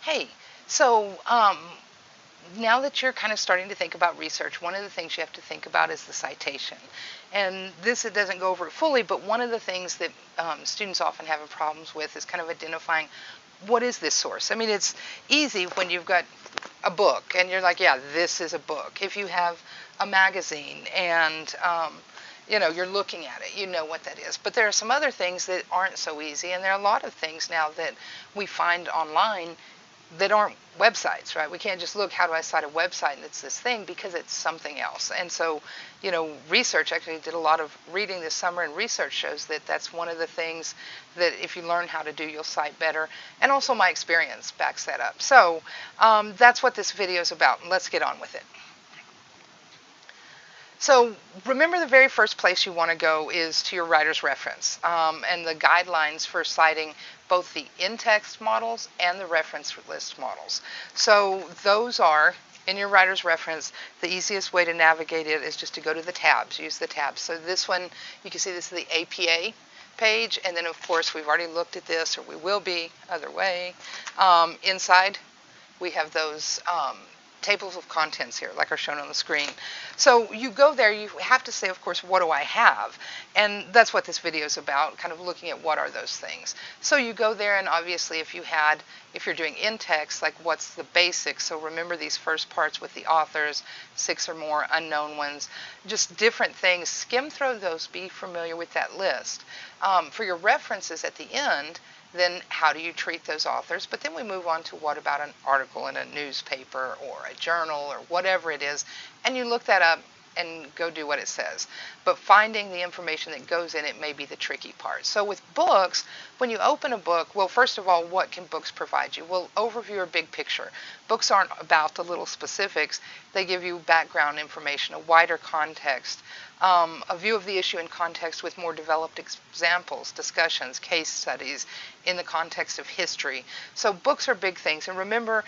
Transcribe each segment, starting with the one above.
Hey, so now that you're kind of starting to think about research, one of the things you have to think about is the citation. And this, it doesn't go over it fully, but one of the things that students often have problems with is kind of identifying what is this source. I mean, it's easy when you've got a book and you're like, yeah, this is a book. If you have a magazine and you're looking at it, you know what that is. But there are some other things that aren't so easy, and there are a lot of things now that we find online that aren't websites, right? We can't just look, how do I cite a website and it's this thing, because it's something else. And so, research, actually did a lot of reading this summer, and research shows that that's one of the things that if you learn how to do, you'll cite better. And also my experience backs that up. So that's what this video is about. Let's get on with it. So remember, the very first place you want to go is to your writer's reference and the guidelines for citing both the in-text models and the reference list models. So those are in your writer's reference. The easiest way to navigate it is just to go to the tabs, use the tabs. So this one, you can see this is the APA page, and then of course we've already looked at this, or we will be other way. Inside we have those tables of contents here, like are shown on the screen. So you go there, you have to say, of course, what do I have? And that's what this video is about, kind of looking at what are those things. So you go there, and obviously if you're doing in-text, like what's the basics? So remember these first parts with the authors, 6 or more unknown ones, just different things. Skim through those, be familiar with that list. For your references at the end, then how do you treat those authors? But then we move on to what about an article in a newspaper or a journal or whatever it is, and you look that up and go do what it says. But finding the information that goes in it may be the tricky part. So with books, when you open a book, well, first of all, what can books provide you? Well, overview or big picture. Books aren't about the little specifics. They give you background information, a wider context, a view of the issue in context with more developed examples, discussions, case studies in the context of history. So books are big things. And remember,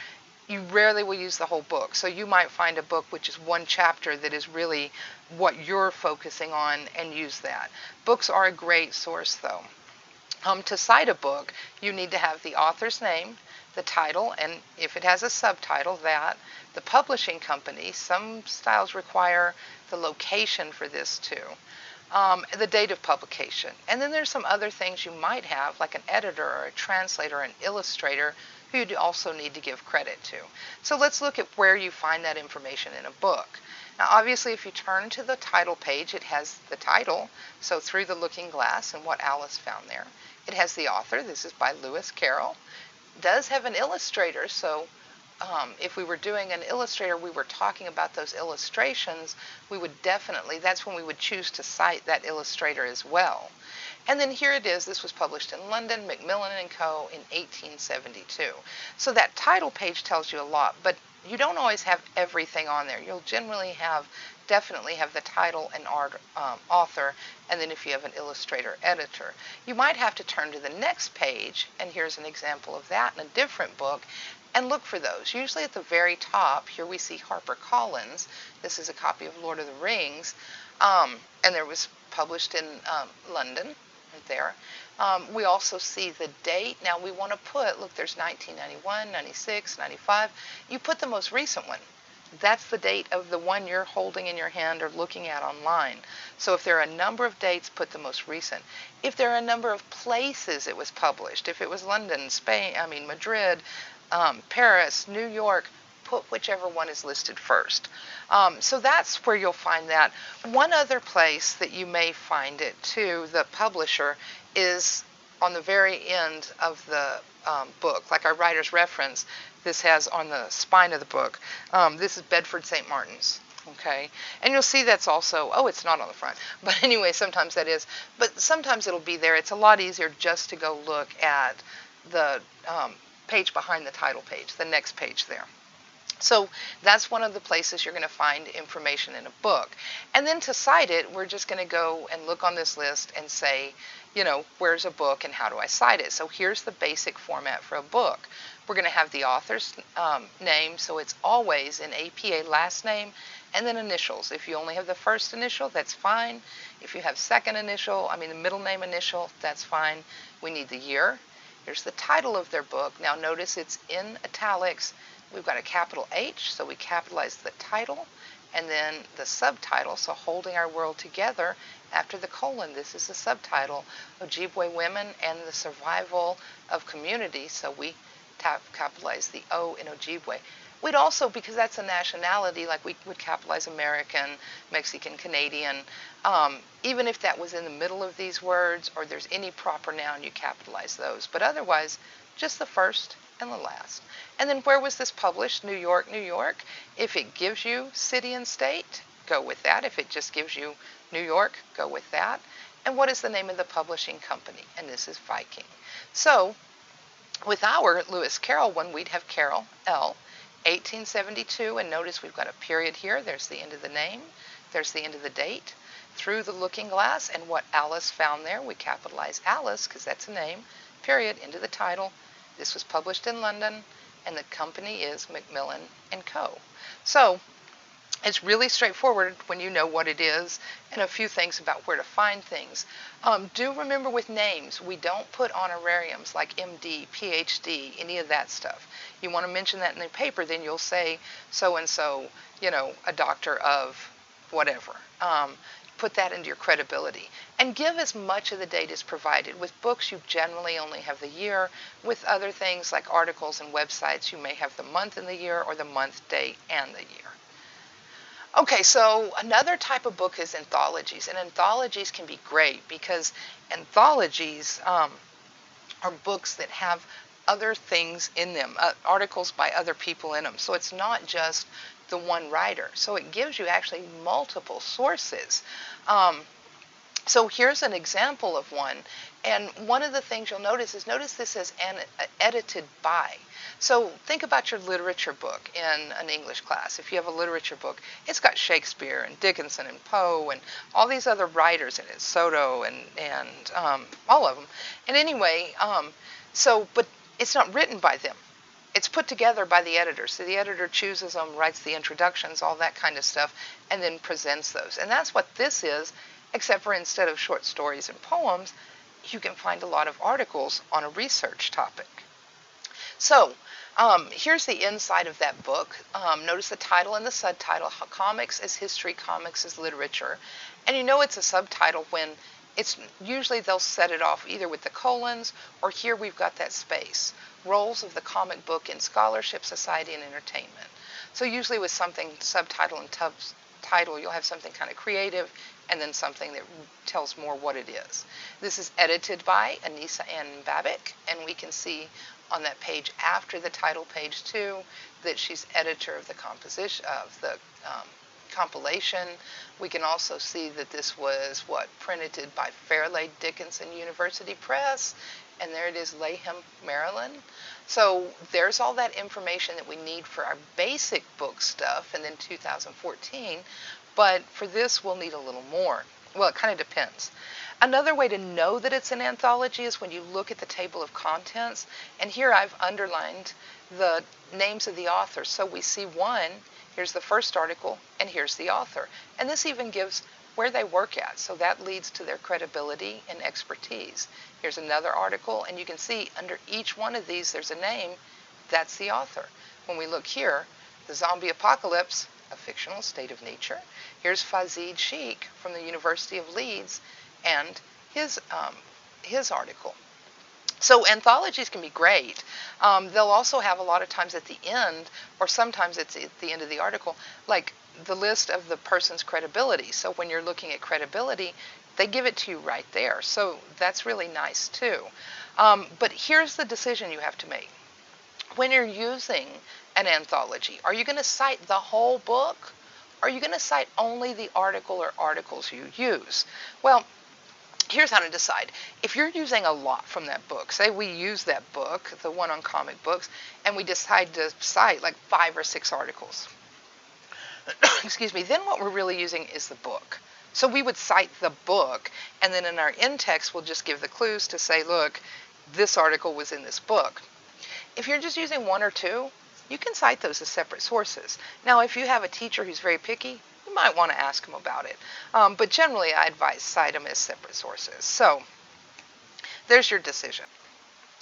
you rarely will use the whole book. So you might find a book which is one chapter that is really what you're focusing on, and use that. Books are a great source, though. To cite a book, you need to have the author's name, the title, and if it has a subtitle, that, the publishing company. Some styles require the location for this too. The date of publication. And then there's some other things you might have, like an editor or a translator, an illustrator, who you also need to give credit to. So let's look at where you find that information in a book. Now, obviously, if you turn to the title page, it has the title, so Through the Looking Glass, and what Alice found there. It has the author. This is by Lewis Carroll. It does have an illustrator, so if we were doing an illustrator, we were talking about those illustrations, we would definitely, that's when we would choose to cite that illustrator as well. And then here it is. This was published in London, Macmillan & Co. in 1872. So that title page tells you a lot, but you don't always have everything on there. You'll generally definitely have the title and author, and then if you have an illustrator editor. You might have to turn to the next page, and here's an example of that in a different book, and look for those. Usually at the very top, here we see HarperCollins. This is a copy of Lord of the Rings, and it was published in London, right there. We also see the date. Now we want to put, look, there's 1991, 96, 95. You put the most recent one. That's the date of the one you're holding in your hand or looking at online. So if there are a number of dates, put the most recent. If there are a number of places it was published, if it was London, Spain, Madrid, Paris, New York, put whichever one is listed first. So that's where you'll find that. One other place that you may find it too, the publisher, is on the very end of the book, like our writer's reference. This has on the spine of the book. This is Bedford St. Martin's. Okay, and you'll see that's also, oh, it's not on the front, but anyway, sometimes that is, but sometimes it'll be there. It's a lot easier just to go look at the page behind the title page, the next page there. So that's one of the places you're going to find information in a book. And then to cite it, we're just going to go and look on this list and say, where's a book and how do I cite it? So here's the basic format for a book. We're going to have the author's name, so it's always in APA last name and then initials. If you only have the first initial, that's fine. If you have second initial, the middle name initial, that's fine. We need the year. Here's the title of their book. Now notice it's in italics. We've got a capital H, so we capitalize the title, and then the subtitle, so Holding Our World Together, after the colon, this is the subtitle, Ojibwe Women and the Survival of Community, so we capitalize the O in Ojibwe. We'd also, because that's a nationality, like we would capitalize American, Mexican, Canadian, even if that was in the middle of these words or there's any proper noun, you capitalize those. But otherwise, just the first and the last. And then where was this published? New York, New York. If it gives you city and state, go with that. If it just gives you New York, go with that. And what is the name of the publishing company? And this is Viking. So with our Lewis Carroll one, we'd have Carroll, L, 1872, and notice we've got a period here. There's the end of the name. There's the end of the date. Through the Looking Glass, and what Alice found there, we capitalize Alice because that's a name, period, into the title. This was published in London, and the company is Macmillan and Co. So it's really straightforward when you know what it is and a few things about where to find things. Do remember with names, we don't put honorariums like MD, PhD, any of that stuff. You want to mention that in the paper, then you'll say so-and-so, a doctor of whatever. Put that into your credibility. And give as much of the date as provided. With books, you generally only have the year. With other things like articles and websites, you may have the month and the year, or the month, date, and the year. Okay, so another type of book is anthologies, and anthologies can be great because anthologies are books that have other things in them, articles by other people in them. So it's not just the one writer. So it gives you actually multiple sources. So here's an example of one. And one of the things you'll notice this says edited by. So think about your literature book in an English class. If you have a literature book, it's got Shakespeare and Dickinson and Poe and all these other writers in it, Soto and all of them. And anyway, but it's not written by them. It's put together by the editor. So the editor chooses them, writes the introductions, all that kind of stuff, and then presents those. And that's what this is, except for instead of short stories and poems, you can find a lot of articles on a research topic. So here's the inside of that book. Notice the title and the subtitle, Comics as History, Comics as Literature. And it's a subtitle when it's usually they'll set it off either with the colons, or here we've got that space. Roles of the comic book in scholarship, society, and entertainment. So usually with something subtitle and title, you'll have something kind of creative and then something that tells more what it is. This is edited by Anissa Ann Babick, and we can see on that page after the title, page 2, that she's editor of the composition of the compilation. We can also see that this was printed by Fairleigh Dickinson University Press, and there it is, Layham, Maryland. So there's all that information that we need for our basic book stuff, and then 2014. But for this, we'll need a little more. Well, it kind of depends. Another way to know that it's an anthology is when you look at the table of contents. And here I've underlined the names of the authors. So we see one, here's the first article, and here's the author. And this even gives where they work at. So that leads to their credibility and expertise. Here's another article, and you can see under each one of these there's a name. That's the author. When we look here, The Zombie Apocalypse, A Fictional State of Nature. Here's Fazid Sheikh from the University of Leeds and his article. So anthologies can be great. They'll also have a lot of times at the end, or sometimes it's at the end of the article, like the list of the person's credibility. So when you're looking at credibility, they give it to you right there. So that's really nice too. But here's the decision you have to make. When you're using an anthology, are you going to cite the whole book? Or are you going to cite only the article or articles you use? Well, here's how to decide. If you're using a lot from that book, say we use that book, the one on comic books, and we decide to cite like 5 or 6 articles, excuse me, then what we're really using is the book. So we would cite the book, and then in our in-text, we'll just give the clues to say, look, this article was in this book. If you're just using 1 or 2, you can cite those as separate sources. Now, if you have a teacher who's very picky, you might want to ask them about it. But generally, I advise cite them as separate sources. So there's your decision.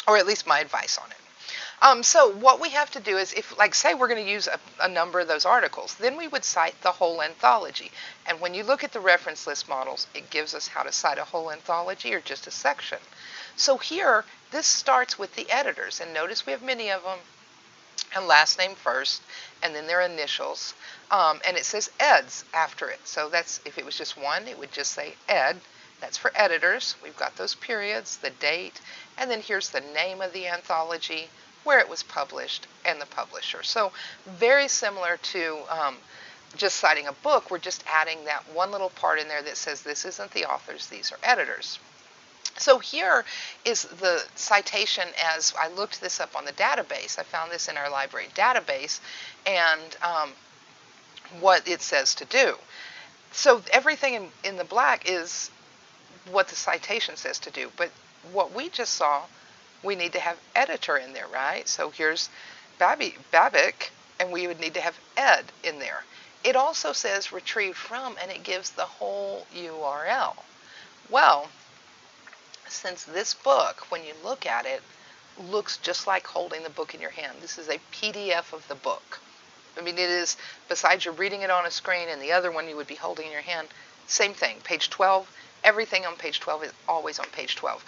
or at least my advice on it. So what we have to do is, if, like, say we're going to use a number of those articles, then we would cite the whole anthology. And when you look at the reference list models, it gives us how to cite a whole anthology or just a section. So here, this starts with the editors, and notice we have many of them, and last name first, and then their initials, and it says eds after it. So that's, if it was just one, it would just say ed. That's for editors. We've got those periods, the date, and then here's the name of the anthology, where it was published, and the publisher. So very similar to just citing a book. We're just adding that one little part in there that says this isn't the authors, these are editors. So here is the citation. As I looked this up on the database, I found this in our library database, and what it says to do. So everything in the black is what the citation says to do. But what we just saw, we need to have editor in there, right? So here's Babic, and we would need to have ed in there. It also says retrieved from, and it gives the whole URL. Well, since this book, when you look at it, looks just like holding the book in your hand. This is a PDF of the book. I mean, it is, besides you're reading it on a screen, and the other one you would be holding in your hand, same thing, page 12. Everything on page 12 is always on page 12.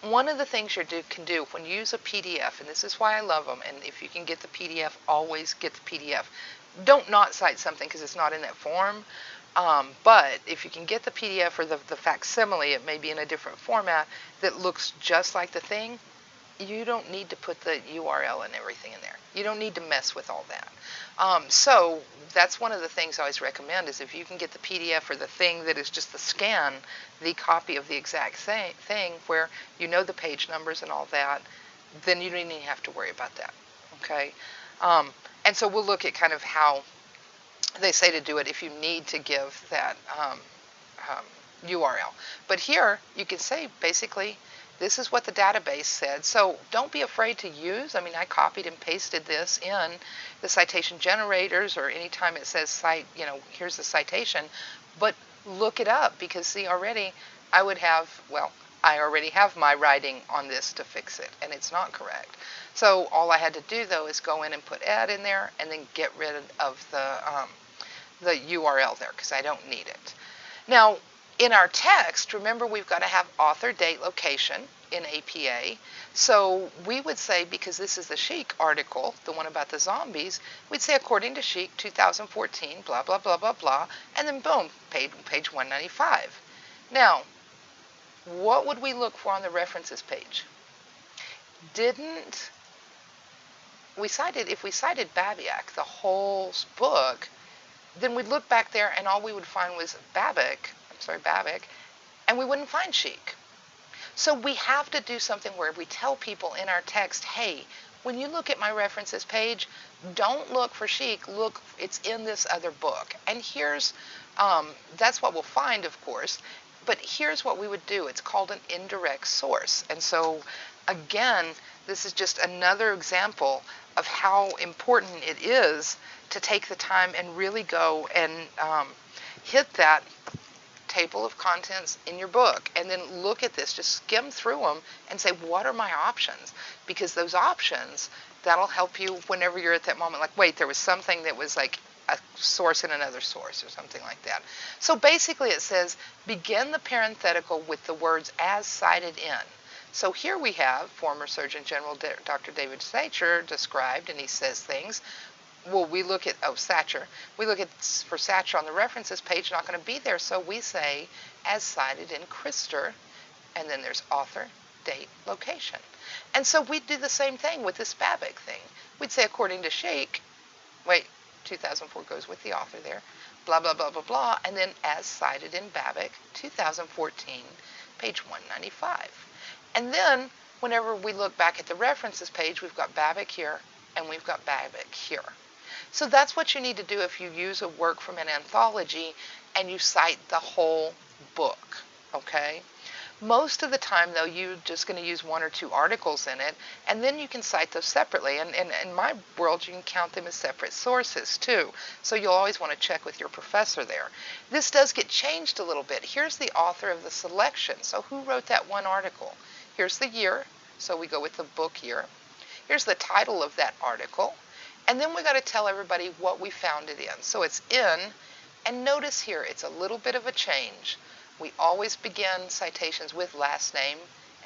One of the things you can do when you use a PDF, and this is why I love them, and if you can get the PDF, always get the PDF. Don't not cite something because it's not in that form, but if you can get the PDF or the facsimile, it may be in a different format that looks just like the thing, you don't need to put the URL and everything in there. You don't need to mess with all that. So that's one of the things I always recommend, is if you can get the PDF or the thing that is just the scan, the copy of the exact thing where you know the page numbers and all that, then you don't even have to worry about that. Okay? And so we'll look at kind of how they say to do it if you need to give that URL. But here you can say basically, this is what the database said. So don't be afraid to use. I mean, I copied and pasted this in the citation generators, or anytime it says cite, here's the citation. But look it up, because see, already I already have my writing on this to fix it, and it's not correct. So all I had to do, though, is go in and put ed in there, and then get rid of the URL there, because I don't need it. Now, in our text, remember, we've got to have author, date, location in APA. So we would say, because this is the Chic article, the one about the zombies, we'd say according to Chic 2014, blah, blah, blah, blah, blah, and then boom, page 195. Now, what would we look for on the references page? If we cited Babiak, the whole book, then we'd look back there and all we would find was Babic, and we wouldn't find Chic. So we have to do something where we tell people in our text, hey, when you look at my references page, don't look for Chic, look, it's in this other book. And here's, that's what we'll find, of course, but here's what we would do. It's called an indirect source. And so, again, this is just another example of how important it is to take the time and really go and hit that table of contents in your book, and then look at this, just skim through them and say, what are my options? Because those options, that'll help you whenever you're at that moment, like, wait, there was something that was like a source in another source or something like that. So basically it says, begin the parenthetical with the words as cited in. So here we have former Surgeon General Dr. David Satcher described, and he says things. Well, we look at, Satcher. We look at, for Satcher on the references page, not going to be there, so we say, as cited in Christer, and then there's author, date, location. And so we do the same thing with this Babic thing. We'd say, according to Chic, 2004 goes with the author there, blah, blah, blah, blah, blah, and then as cited in Babic, 2014, page 195. And then, whenever we look back at the references page, we've got Babic here, and we've got Babic here. So that's what you need to do if you use a work from an anthology and you cite the whole book, okay? Most of the time, though, you're just going to use one or two articles in it, and then you can cite those separately. And in my world, you can count them as separate sources, too. So you'll always want to check with your professor there. This does get changed a little bit. Here's the author of the selection. So who wrote that one article? Here's the year. So we go with the book here. Here's the title of that article. And then we got to tell everybody what we found it in. So it's in, and notice here, it's a little bit of a change. We always begin citations with last name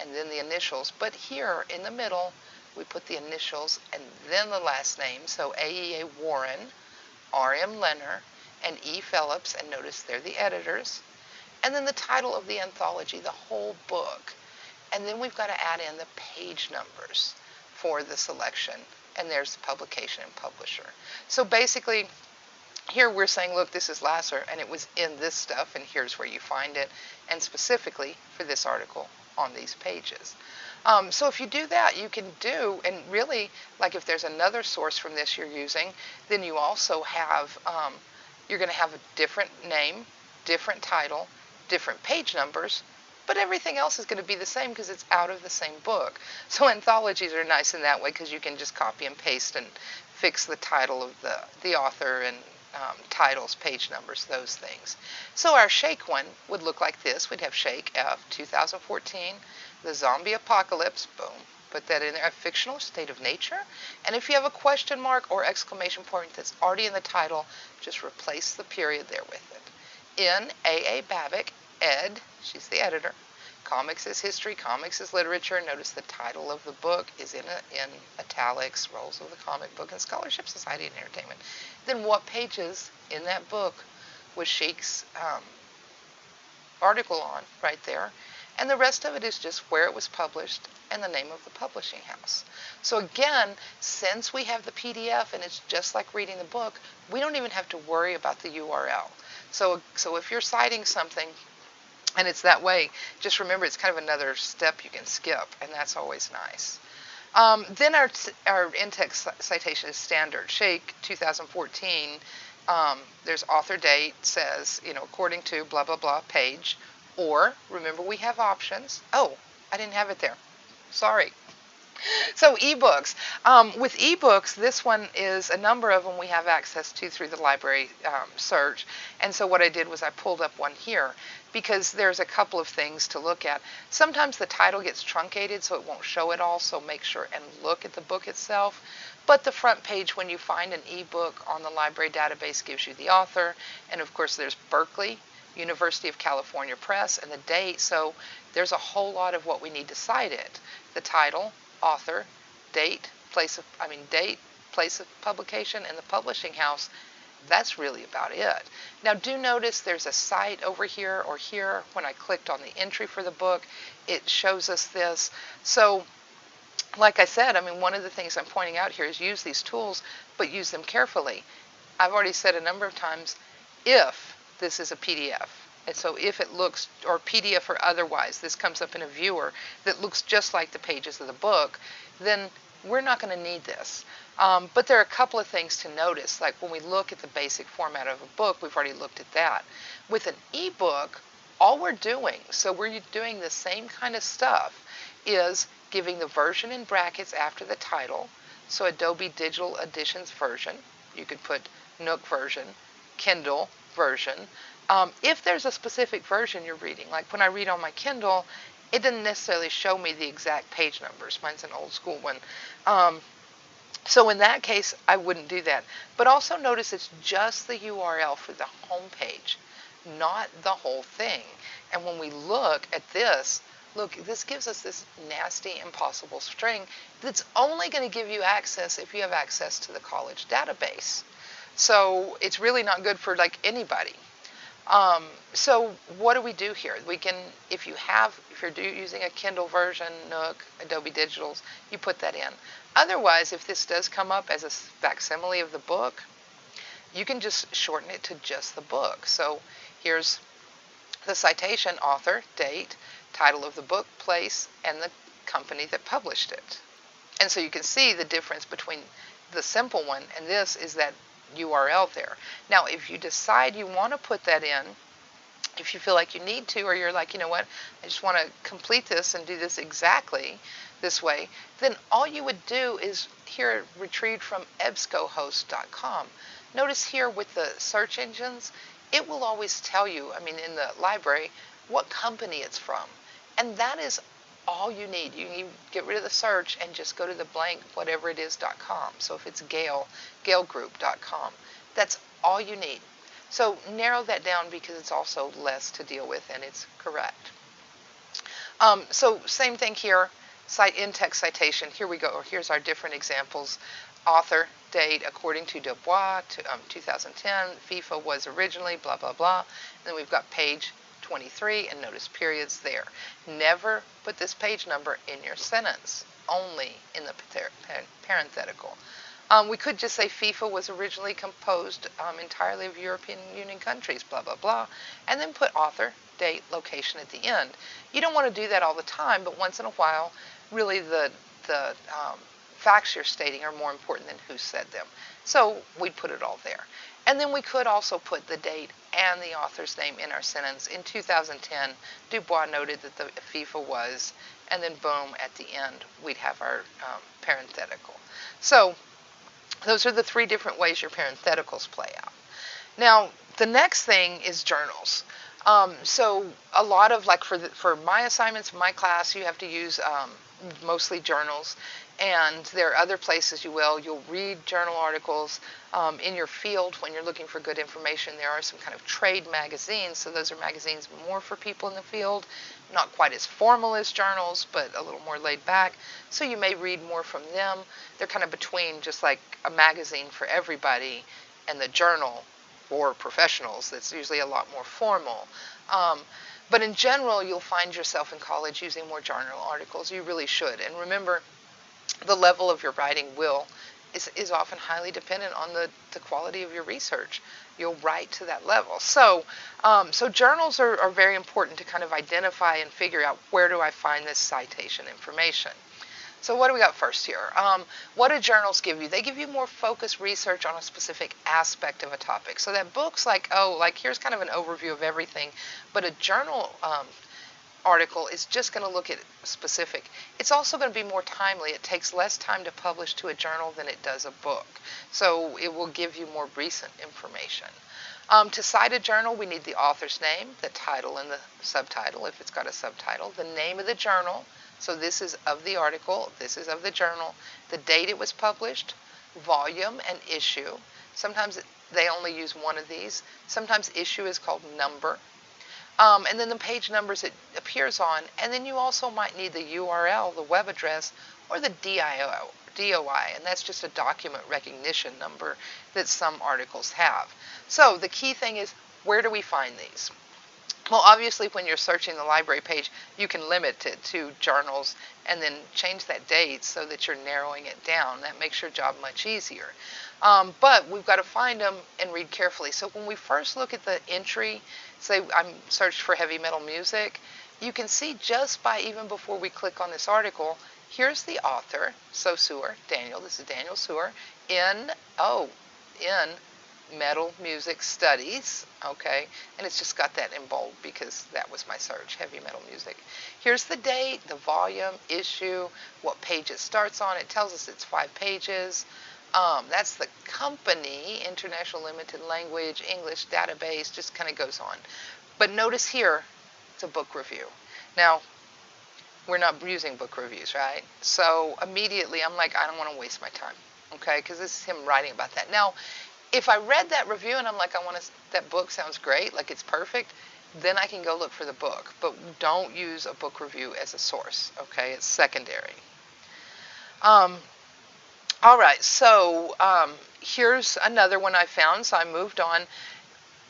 and then the initials, but here in the middle, we put the initials and then the last name. So AEA Warren, R.M. Lenner, and E. Phillips, and notice they're the editors. And then the title of the anthology, the whole book. And then we've got to add in the page numbers for the selection. And there's the publication and publisher. So basically, here we're saying, look, this is Lasser, and it was in this stuff, and here's where you find it, and specifically for this article on these pages. So if you do that, you can do, and really, like if there's another source from this you're using, then you also have, you're going to have a different name, different title, different page numbers, but everything else is going to be the same because it's out of the same book. So anthologies are nice in that way because you can just copy and paste and fix the title of the author and titles, page numbers, those things. So our Shake one would look like this. We'd have Shake F 2014, the zombie apocalypse, boom, put that in there, a fictional state of nature. And if you have a question mark or exclamation point that's already in the title, just replace the period there with it. In A.A. Babick, Ed, she's the editor. Comics is history, comics is literature. Notice the title of the book is in italics, roles of the comic book, and scholarship, society, and entertainment. Then what pages in that book was Shake's article on right there. And the rest of it is just where it was published and the name of the publishing house. So again, since we have the PDF and it's just like reading the book, we don't even have to worry about the URL. So if you're citing something and it's that way, just remember it's kind of another step you can skip, and that's always nice. Then our in-text citation is standard. Shake 2014, there's author date, says, according to blah, blah, blah, page. Or, remember we have options. Oh, I didn't have it there. Sorry. So ebooks. With ebooks, this one is a number of them we have access to through the library search. And so what I did was I pulled up one here because there's a couple of things to look at. Sometimes the title gets truncated so it won't show it all, so make sure and look at the book itself. But the front page, when you find an ebook on the library database, gives you the author. And of course there's Berkeley, University of California Press, and the date. So there's a whole lot of what we need to cite it. The title, author, date, place of publication, and the publishing house. That's really about it. Now do notice there's a cite over here or here. When I clicked on the entry for the book, it shows us this. So like I said, one of the things I'm pointing out here is use these tools, but use them carefully. I've already said a number of times, if this is a PDF, and so if it looks, or PDF or otherwise, this comes up in a viewer that looks just like the pages of the book, then we're not going to need this. But there are a couple of things to notice, like when we look at the basic format of a book, we've already looked at that. With an ebook, all we're doing, so we're doing the same kind of stuff, is giving the version in brackets after the title. So Adobe Digital Editions version, you could put Nook version, Kindle version. If there's a specific version you're reading, like when I read on my Kindle, it doesn't necessarily show me the exact page numbers. Mine's an old school one. So in that case, I wouldn't do that. But also notice it's just the URL for the home page, not the whole thing. And when we look at this, look, this gives us this nasty, impossible string that's only going to give you access if you have access to the college database. So it's really not good for like anybody. So what do we do here? We can, if you're using a Kindle version, Nook, Adobe Digitals, you put that in. Otherwise, if this does come up as a facsimile of the book, you can just shorten it to just the book. So here's the citation, author, date, title of the book, place, and the company that published it. And so you can see the difference between the simple one and this is that URL there. Now, if you decide you want to put that in, if you feel like you need to, or you're like, you know what, I just want to complete this and do this exactly this way, then all you would do is here retrieved from ebscohost.com. Notice here with the search engines, it will always tell you, in the library, what company it's from. And that is all you need. You can get rid of the search and just go to the blank whatever it is.com. So if it's Gale, galegroup.com. That's all you need. So narrow that down because it's also less to deal with and it's correct. So same thing here, cite in-text citation. Here we go. Here's our different examples. Author, date, according to Dubois, 2010, FIFA was originally, blah, blah, blah. And then we've got page 23, and notice periods there. Never put this page number in your sentence, only in the parenthetical. We could just say FIFA was originally composed entirely of European Union countries, blah, blah, blah, and then put author, date, location at the end. You don't want to do that all the time, but once in a while, really the facts you're stating are more important than who said them. So we'd put it all there. And then we could also put the date and the author's name in our sentence. In 2010, Dubois noted that the FIFA was, and then boom, at the end, we'd have our parenthetical. So those are the three different ways your parentheticals play out. Now, the next thing is journals. So a lot of, like for my assignments, my class, you have to use mostly journals. And there are other places you'll read journal articles in your field when you're looking for good information. There are some kind of trade magazines, so those are magazines more for people in the field, not quite as formal as journals, but a little more laid back. So you may read more from them. They're kind of between just like a magazine for everybody and the journal for professionals that's usually a lot more formal. But in general, you'll find yourself in college using more journal articles. You really should. And remember, the level of your writing is often highly dependent on the quality of your research. You'll write to that level. So journals are very important to kind of identify and figure out, where do I find this citation information? So what do we got first here? What do journals give you? They give you more focused research on a specific aspect of a topic. So that book's like here's kind of an overview of everything, but a journal article is just going to look at specific. It's also going to be more timely. It takes less time to publish to a journal than it does a book. So it will give you more recent information. To cite a journal, we need the author's name, the title, and the subtitle, if it's got a subtitle, the name of the journal. So this is of the article, this is of the journal, the date it was published, volume and issue. Sometimes they only use one of these. Sometimes issue is called number. And then the page numbers it appears on. And then you also might need the URL, the web address, or the DOI, and that's just a document recognition number that some articles have. So the key thing is, where do we find these? Well, obviously, when you're searching the library page, you can limit it to journals and then change that date so that you're narrowing it down. That makes your job much easier. But we've got to find them and read carefully. So when we first look at the entry, say I'm searched for heavy metal music, you can see just by even before we click on this article, here's the author, so Sewer, Daniel, this is Daniel Sewer, in metal music studies, okay, and it's just got that in bold because that was my search, heavy metal music. Here's the date, the volume, issue, what page it starts on. It tells us it's 5 pages. That's the company, International Limited Language, English Database, just kind of goes on. But notice here, it's a book review. Now, we're not using book reviews, right? So immediately I'm like, I don't want to waste my time, okay, because this is him writing about that. Now, if I read that review and I'm like, that book sounds great, like it's perfect, then I can go look for the book. But don't use a book review as a source, okay? It's secondary. All right, so here's another one I found, so I moved on.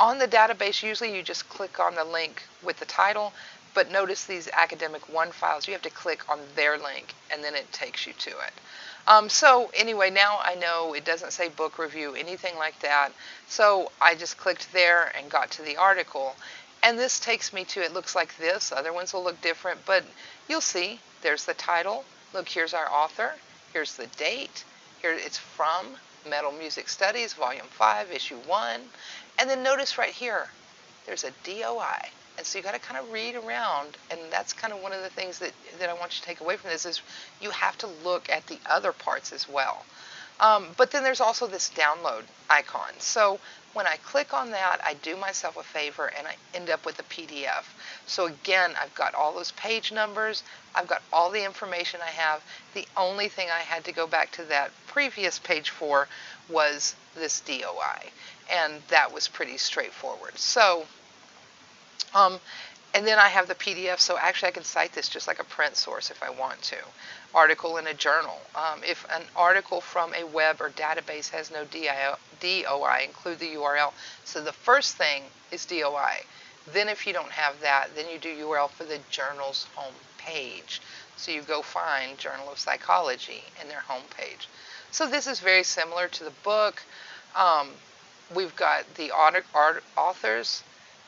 On the database, usually you just click on the link with the title, but notice these Academic One files, you have to click on their link, and then it takes you to it. So anyway, now I know it doesn't say book review, anything like that, so I just clicked there and got to the article. And this takes me to, it looks like this. Other ones will look different, but you'll see, there's the title. Look, here's our author. Here's the date. Here it's from Metal Music Studies, Volume 5, Issue 1. And then notice right here, there's a DOI. And so you got to kind of read around, and that's kind of one of the things that I want you to take away from this is you have to look at the other parts as well. But then there's also this download icon. So when I click on that, I do myself a favor and I end up with a PDF. So again, I've got all those page numbers. I've got all the information I have. The only thing I had to go back to that previous page for was this DOI. And that was pretty straightforward. So, and then I have the PDF, so actually I can cite this just like a print source if I want to. Article in a journal. If an article from a web or database has no DOI, include the URL. So the first thing is DOI. Then if you don't have that, then you do URL for the journal's home page. So you go find Journal of Psychology in their home page. So this is very similar to the book. We've got the authors,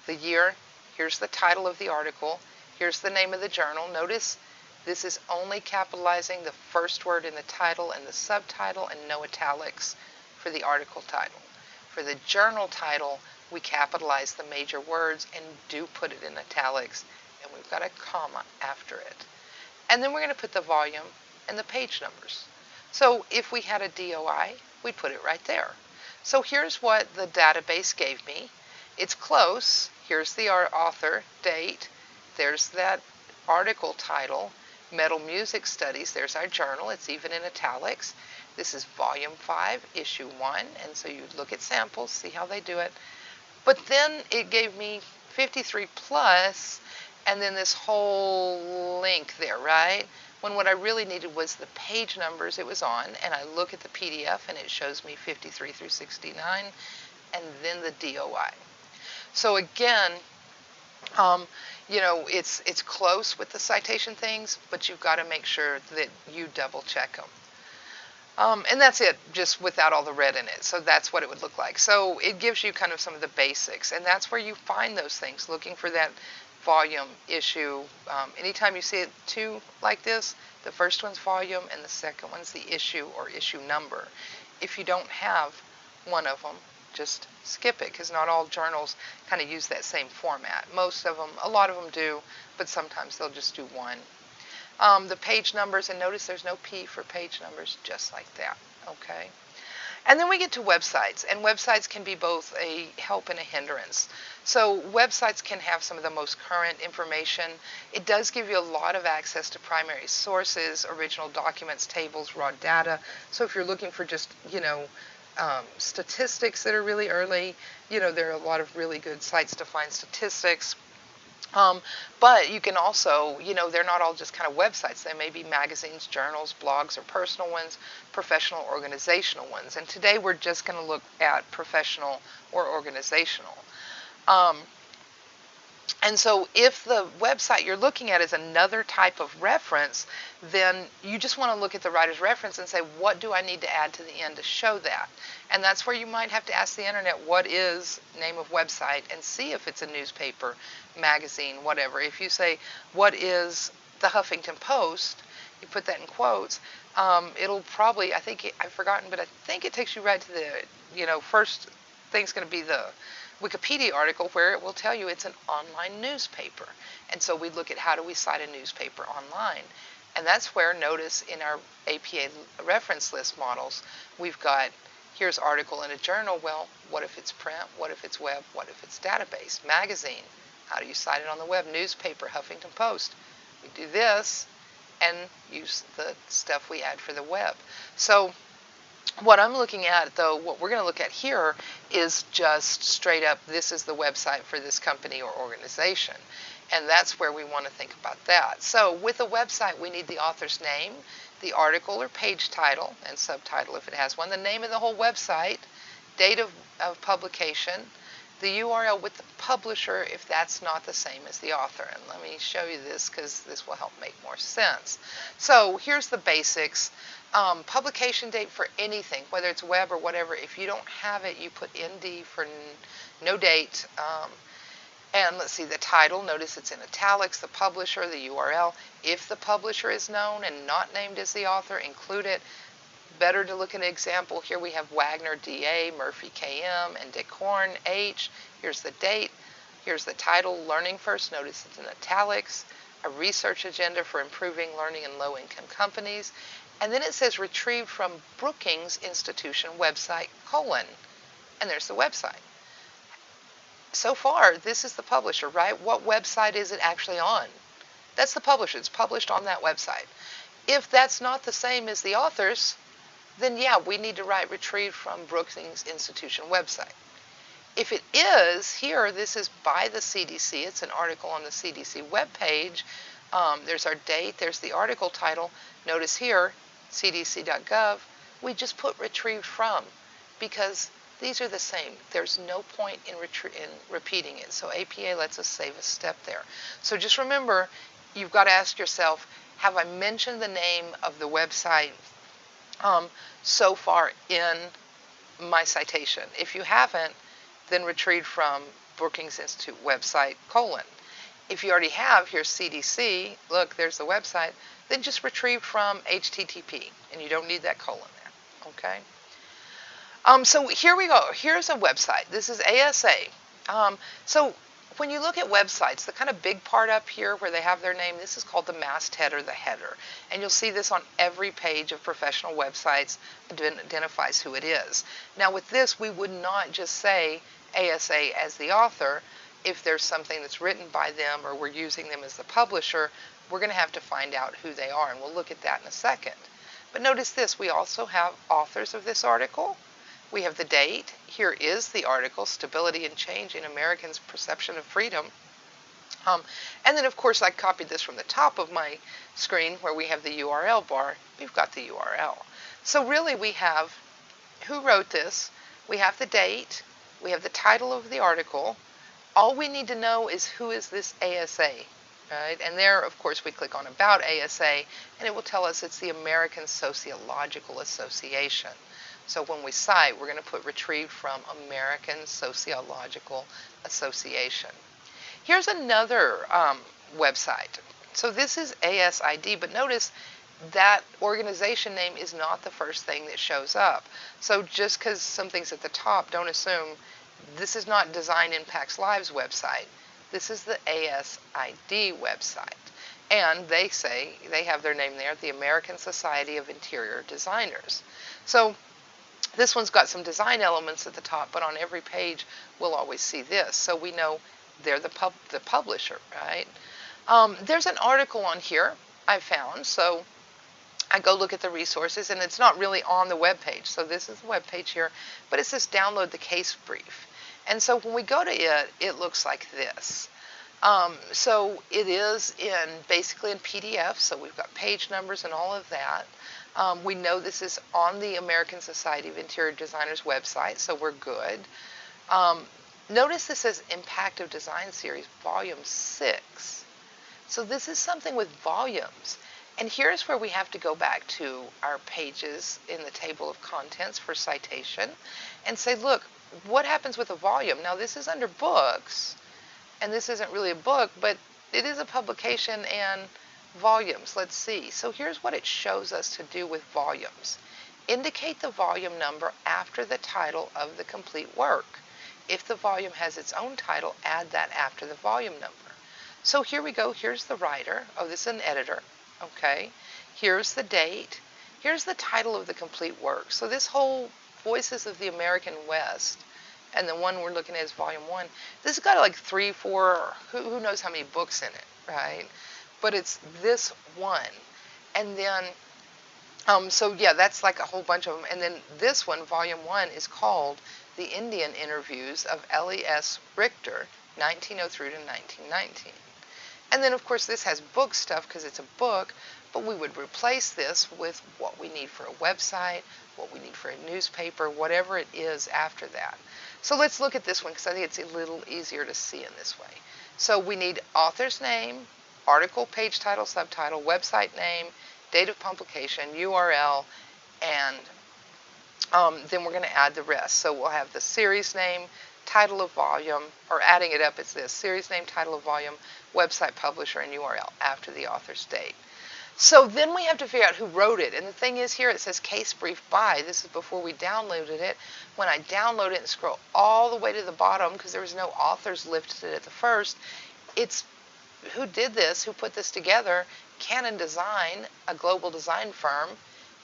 the year. Here's the title of the article. Here's the name of the journal. Notice this is only capitalizing the first word in the title and the subtitle and no italics for the article title. For the journal title, we capitalize the major words and do put it in italics, and we've got a comma after it. And then we're going to put the volume and the page numbers. So if we had a DOI, we'd put it right there. So here's what the database gave me. It's close. Here's the author, date. There's that article title. Metal Music Studies. There's our journal. It's even in italics. This is Volume 5, Issue 1. And so you look at samples, see how they do it. But then it gave me 53 plus, and then this whole link there, right? When what I really needed was the page numbers it was on, and I look at the PDF and it shows me 53 through 69, and then the DOI. So again, it's close with the citation things, but you've got to make sure that you double check them. And that's it, just without all the red in it. So that's what it would look like. So it gives you kind of some of the basics, and that's where you find those things, looking for that volume, issue. Anytime you see it two like this, the first one's volume and the second one's the issue or issue number. If you don't have one of them, just skip it, because not all journals kind of use that same format. Most of them, a lot of them do, but sometimes they'll just do one. The page numbers, and notice there's no P for page numbers, just like that, okay? And then we get to websites, and websites can be both a help and a hindrance. So websites can have some of the most current information. It does give you a lot of access to primary sources, original documents, tables, raw data. So if you're looking for just, statistics that are really early, there are a lot of really good sites to find statistics. But you can also, they're not all just kind of websites. They may be magazines, journals, blogs, or personal ones, professional, organizational ones. And today we're just going to look at professional or organizational. And so if the website you're looking at is another type of reference, then you just want to look at the writer's reference and say, what do I need to add to the end to show that? And that's where you might have to ask the internet, what is name of website, and see if it's a newspaper, magazine, whatever. If you say, what is the Huffington Post, you put that in quotes, it'll probably, I've forgotten, but I think it takes you right to the, first thing's going to be the Wikipedia article, where it will tell you it's an online newspaper. And so we look at how do we cite a newspaper online. And that's where, notice in our APA reference list models, we've got, here's article in a journal. Well, what if it's print? What if it's web? What if it's database? Magazine, how do you cite it on the web? Newspaper, Huffington Post. We do this and use the stuff we add for the web. So what I'm looking at, though, what we're going to look at here is just straight up, this is the website for this company or organization. And that's where we want to think about that. So with a website, we need the author's name, the article or page title and subtitle if it has one, the name of the whole website, date of publication, the URL with the publisher if that's not the same as the author. And let me show you this because this will help make more sense. So here's the basics. Publication date for anything, whether it's web or whatever. If you don't have it, you put ND for no date. And let's see, the title, notice it's in italics, the publisher, the URL. If the publisher is known and not named as the author, include it. Better to look at an example. Here we have Wagner, DA, Murphy, KM, and Dick Horn, H. Here's the date. Here's the title, Learning First. Notice it's in italics. A research agenda for improving learning in low-income companies. And then it says retrieved from Brookings Institution website, and there's the website. So far, this is the publisher, right? What website is it actually on? That's the publisher. It's published on that website. If that's not the same as the author's, then yeah, we need to write retrieved from Brookings Institution website. If it is, here, this is by the CDC. It's an article on the CDC webpage. There's our date. There's the article title. Notice here, cdc.gov. We just put retrieved from because these are the same. There's no point in repeating it. So APA lets us save a step there. So just remember, you've got to ask yourself, have I mentioned the name of the website so far in my citation? If you haven't, then retrieved from Brookings Institute website, If you already have, here's CDC, look, there's the website, then just retrieved from HTTP, and you don't need that colon there, okay? So here we go. Here's a website. This is ASA. So when you look at websites, the kind of big part up here where they have their name, this is called the masthead or the header. And you'll see this on every page of professional websites. It identifies who it is. Now with this, we would not just say ASA as the author. If there's something that's written by them or we're using them as the publisher, we're going to have to find out who they are, and we'll look at that in a second. But notice this, we also have authors of this article. We have the date. Here is the article, Stability and Change in Americans' Perception of Freedom. And then, of course, I copied this from the top of my screen where we have the URL bar. We've got the URL. So really we have who wrote this. We have the date. We have the title of the article. All we need to know is who is this ASA, right? And there, of course, we click on About ASA, and it will tell us it's the American Sociological Association. So when we cite, we're going to put retrieved from American Sociological Association. Here's another website. So this is ASID, but notice that organization name is not the first thing that shows up. So just because something's at the top, don't assume this is not Design Impacts Lives website. This is the ASID website. And they say, they have their name there, the American Society of Interior Designers. So this one's got some design elements at the top, but on every page we'll always see this. So we know they're the publisher, right? There's an article on here I found. So I go look at the resources, and it's not really on the web page. So this is the web page here, but it says download the case brief. And so when we go to it, it looks like this. So it is basically in PDF, so we've got page numbers and all of that. We know this is on the American Society of Interior Designers website, so we're good. Notice this says Impact of Design Series, Volume 6. So this is something with volumes. And here's where we have to go back to our pages in the table of contents for citation and say, look, what happens with a volume? Now this is under books, and this isn't really a book, but it is a publication and volumes. Let's see. So here's what it shows us to do with volumes. Indicate the volume number after the title of the complete work. If the volume has its own title, add that after the volume number. So here we go. Here's the writer. Oh, this is an editor. Okay. Here's the date. Here's the title of the complete work. So this whole Voices of the American West, and the one we're looking at is Volume 1. This has got like 3, 4, who knows how many books in it, right? But it's this one. And then, so yeah, that's like a whole bunch of them. And then this one, Volume 1, is called The Indian Interviews of L.E.S. Richter, 1903 to 1919. And then, of course, this has book stuff because it's a book, but we would replace this with what we need for a website, what we need for a newspaper, whatever it is after that. So let's look at this one because I think it's a little easier to see in this way. So we need author's name, article, page title, subtitle, website name, date of publication, URL, and then we're going to add the rest. So we'll have the series name, title of volume, or adding it up, it's this, series name, title of volume, website, publisher, and URL after the author's date. So then we have to figure out who wrote it. And the thing is here, it says case brief by. This is before we downloaded it. When I download it and scroll all the way to the bottom, because there was no authors listed at the first, it's who did this, who put this together, Canon Design, a global design firm,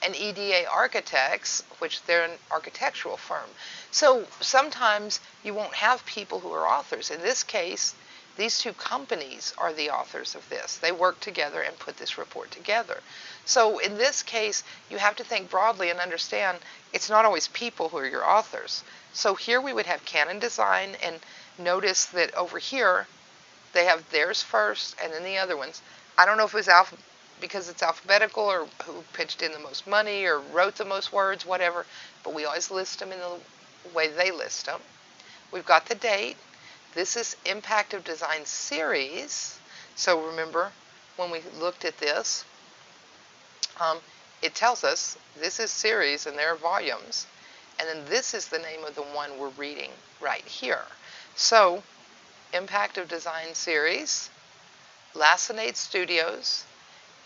and EDA Architects, which they're an architectural firm. So sometimes you won't have people who are authors. In this case, these two companies are the authors of this. They work together and put this report together. So in this case, you have to think broadly and understand it's not always people who are your authors. So here we would have Canon Design, and notice that over here they have theirs first and then the other ones. I don't know if it was because it's alphabetical or who pitched in the most money or wrote the most words, whatever, but we always list them in the way they list them. We've got the date. This is Impact of Design Series. So remember, when we looked at this, it tells us this is series and there are volumes. And then this is the name of the one we're reading right here. So, Impact of Design Series, Lacinate Studios,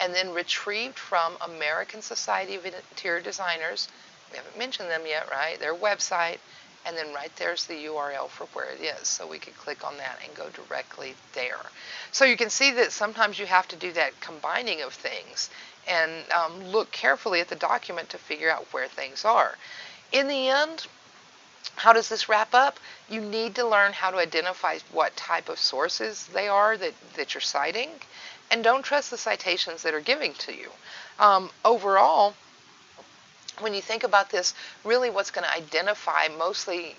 and then retrieved from American Society of Interior Designers. We haven't mentioned them yet, right? Their website. And then right there's the URL for where it is. So we could click on that and go directly there. So you can see that sometimes you have to do that combining of things and look carefully at the document to figure out where things are. In the end, how does this wrap up? You need to learn how to identify what type of sources they are that you're citing, and don't trust the citations that are giving to you. Overall, when you think about this, really what's going to identify mostly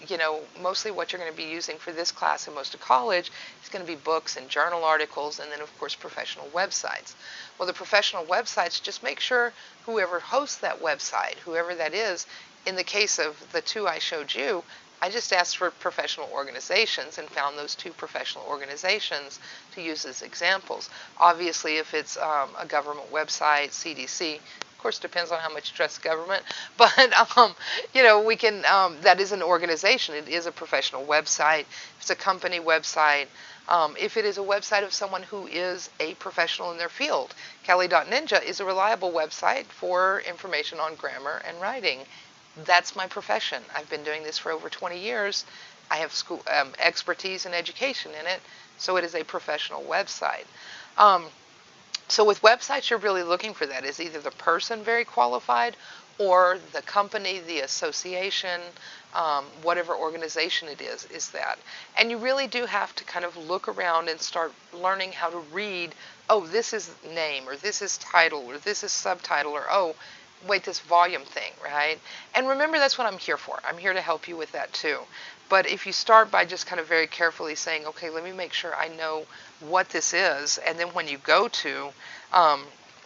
what you're going to be using for this class and most of college is going to be books and journal articles, and then of course professional websites. Well, the professional websites, just make sure whoever hosts that website, whoever that is, in the case of the two I showed you, I just asked for professional organizations and found those two professional organizations to use as examples. Obviously, if it's a government website, CDC, of course, depends on how much you trust government, but we can. That is an organization. It is a professional website. It's a company website. If it is a website of someone who is a professional in their field, kelli.ninja is a reliable website for information on grammar and writing. That's my profession. I've been doing this for over 20 years. I have school expertise and education in it, so it is a professional website. So with websites, you're really looking for that. Is either the person very qualified or the company, the association, whatever organization it is that. And you really do have to kind of look around and start learning how to read, oh, this is name, or this is title, or this is subtitle, or oh, wait, this volume thing, right? And remember, that's what I'm here for. I'm here to help you with that too. But if you start by just kind of very carefully saying, okay, let me make sure I know what this is, and then when you go to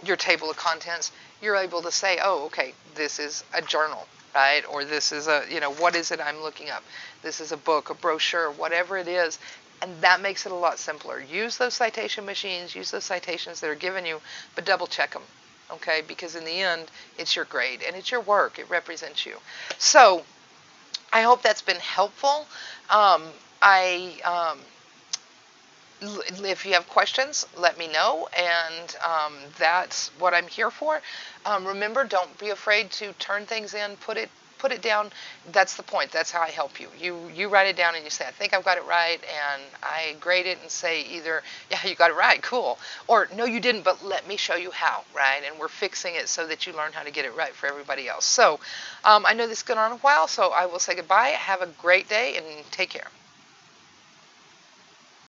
your table of contents, you're able to say, oh, okay, this is a journal, right? Or this is a, what is it I'm looking up? This is a book, a brochure, whatever it is. And that makes it a lot simpler. Use those citation machines, use those citations that are given you, but double check them. Okay, because in the end, it's your grade and it's your work. It represents you. So, I hope that's been helpful. If you have questions, let me know, and that's what I'm here for. Remember, don't be afraid to turn things in, put it down. That's the point. That's how I help you. You write it down and you say, I think I've got it right, and I grade it and say either, yeah, you got it right, cool, or no, you didn't, but let me show you how, right? And we're fixing it so that you learn how to get it right for everybody else. So I know this has gone on a while, so I will say goodbye. Have a great day and take care.